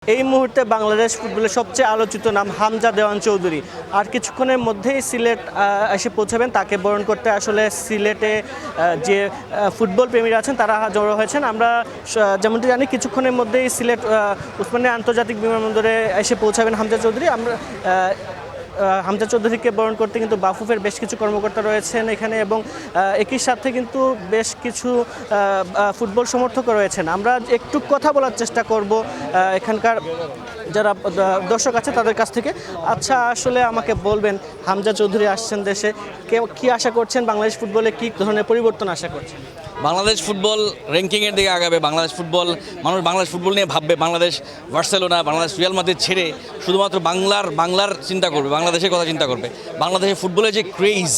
এই মুহূর্তে বাংলাদেশ ফুটবলের সবচেয়ে আলোচিত নাম হামজা দেওয়ান চৌধুরী। আর কিছুক্ষণের মধ্যেই সিলেট এসে পৌঁছাবেন। তাকে বরণ করতে আসলে সিলেটে যে ফুটবল প্রেমীরা আছেন তারা জড়ো হয়েছেন। আমরা যেমনটি জানি কিছুক্ষণের মধ্যেই সিলেট উসমানিয়া আন্তর্জাতিক বিমানবন্দরে এসে পৌঁছাবেন হামজা চৌধুরী। হামজা চৌধুরীকে বরণ করতে কিন্তু বাফুফের বেশ কিছু কর্মকর্তা রয়েছেন এখানে, এবং একই সাথে কিন্তু বেশ কিছু ফুটবল সমর্থকও রয়েছেন। আমরা একটু কথা বলার চেষ্টা করব এখানকার যারা দর্শক আছে তাদের কাছ থেকে। আচ্ছা, আসলে আমাকে বলবেন, হামজা চৌধুরী আসছেন দেশে, কি আশা করছেন? বাংলাদেশ ফুটবলে কী ধরনের পরিবর্তন আশা করছেন? বাংলাদেশ ফুটবল র্যাঙ্কিংয়ের দিকে আগাবে। বাংলাদেশ ফুটবল নিয়ে ভাববে। Bangladesh Barcelona, Bangladesh Real Madrid ছেড়ে শুধুমাত্র বাংলার চিন্তা করবে, বাংলাদেশের কথা চিন্তা করবে। বাংলাদেশের ফুটবলের যে ক্রেজ,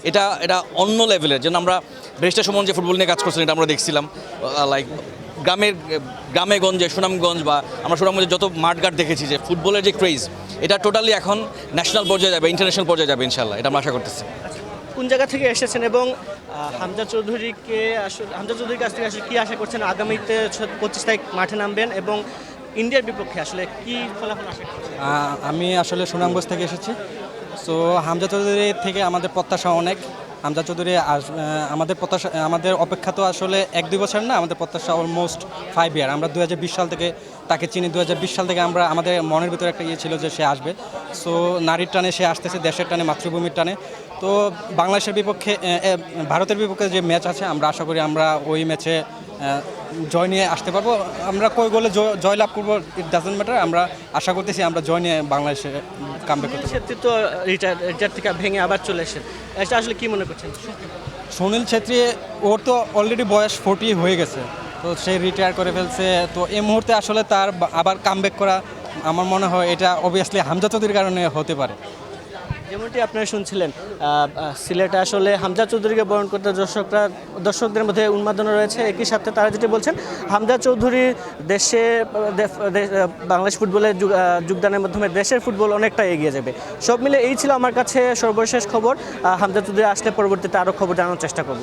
এটা অন্য লেভেলের। যেন আমরা ব্রেস্টের সময় যে ফুটবল নিয়ে কাজ করছিলাম এটা আমরা দেখছিলাম, লাইক গ্রামে গঞ্জে, সুনামগঞ্জ বা আমরা সুনামগঞ্জে যত মাঠঘাট দেখেছি, যে ফুটবলের যে ক্রেজ এটা টোটালি এখন ন্যাশনাল পর্যায়ে যাবে, ইন্টারন্যাশনাল পর্যায়ে যাবে ইনশাল্লাহ, এটা আমরা আশা করতেছি। কোন জায়গা থেকে এসেছেন এবং হামজা চৌধুরীর কাছ থেকে আসলে কী আশা করছেন? আগামীতে 25 তারিখ মাঠে নামবেন এবং ইন্ডিয়ার বিপক্ষে আসলে কী ফলাফল আশা করছেন? আমি আসলে সুনামগঞ্জ থেকে এসেছি। সো হামজা চৌধুরী থেকে আমাদের প্রত্যাশা অনেক। হামজা চৌধুরী আমাদের অপেক্ষা তো আসলে 1-2 বছর না, আমাদের প্রত্যাশা অলমোস্ট 5 ইয়ার। আমরা 2020 সাল থেকে তাকে চিনি। 2020 সাল থেকে আমাদের মনের ভিতরে একটা ছিল যে সে আসবে। সো নারীর টানে সে আসতেছে, দেশের টানে, মাতৃভূমির টানে। তো বাংলাদেশের বিপক্ষে, ভারতের বিপক্ষে যে ম্যাচ আছে, আমরা আশা করি আমরা ওই ম্যাচে জয় নিয়ে আসতে পারবো। আমরা কই গোলে জয় লাভ করবো, ইট ডাজন্ট ম্যাটার। আমরা আশা করতেছি আমরা জয় নিয়ে বাংলাদেশে কামব্যাক করতে পারবো। তো রিটায়ার থেকে ভেঙে আবার চলে এসেছেন, এটা আসলে কী মনে করছেন? সুনীল ছেত্রী, ওর তো অলরেডি বয়স 40 হয়ে গেছে, তো সে রিটায়ার করে ফেলছে। তো এই মুহূর্তে আসলে তার আবার কামব্যাক করা, আমার মনে হয় এটা অবভিয়াসলি হামজা চৌধুরীর কারণে হতে পারে। যেমনটি আপনারা শুনছিলেন, সিলেটে আসলে হামজা চৌধুরীকে বরণ করতে দর্শকদের মধ্যে উন্মাদনা রয়েছে। একই সাথে তারা যেটি বলছেন, হামজা চৌধুরী বাংলাদেশ ফুটবলে যোগদানের মাধ্যমে দেশের ফুটবল অনেকটা এগিয়ে যাবে। সব মিলে এই ছিল আমার কাছে সর্বশেষ খবর। হামজা চৌধুরী আসলে পরবর্তীতে আরও খবর জানানোর চেষ্টা করব।